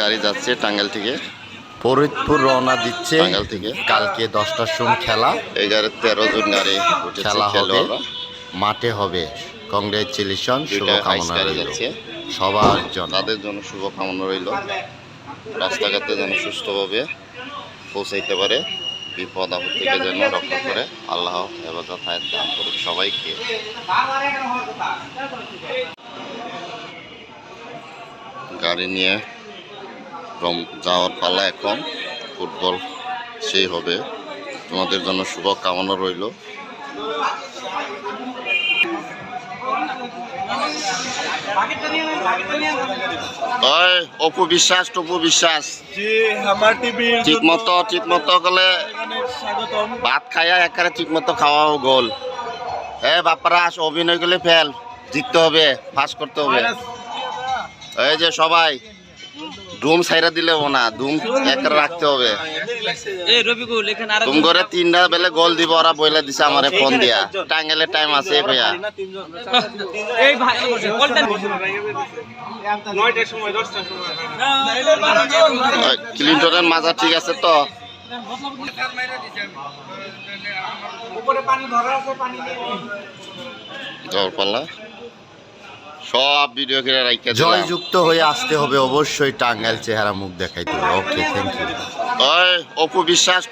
গাড়ি যাচ্ছে টাঙ্গাইল থেকে, ফরিদপুর রওনা দিচ্ছে টাঙ্গাইল থেকে। কালকে 10টার সময় খেলা। এই গাড়ির 13 জন গাড়ি খেলা হবে, খেলোয়াড়রা মাঠে হবে। কংগ্রেচুলেশন, দুইটা হাইস শুভকামনা গাড়ি রইল যাচ্ছে, সবার জন্য। তাদের জন্য শুভকামনা রইল। রাস্তাঘাটে যেন সুস্থভাবে পৌঁছাইতে পারে, বিপদ আপদ থেকে যেন রক্ষা করে আল্লাহ হেফাজত হায়াত দান করুক সবাইকে। গাড়ি নিয়ে যাওয়ার পালা এখন। ফুটবল সেই হবে, তোমাদের জন্য শুভকামনা রইল। অপু বিশ্বাস, টপু বিশ্বাস ঠিক মতো গেলে ভাত খাইয়া একারে ঠিক মতো খাওয়া গোল। বাপারা অভিনয় করলে ফেল, জিততে হবে, পাস করতে হবে। এই যে সবাই ধুম ছাইরা দিলে না, ধুম একারে রাখতে হবে। তুমি করে 3টা বেলে গোল দিব, ওরা বইলা দিছে আমারে ফোন দিয়া। টাঙ্গাইলের টাইম আছে ভাইয়া, ক্লিন্টনের মাজা ঠিক আছে তো? সব ভিডিও করে রাখতে জয়যুক্ত হয়ে আসতে হবে অবশ্যই, টাঙ্গাইল চেহারা মুখ দেখাইতে হবে। ওকে, থ্যাংক ইউ। অপু বিশ্বাস।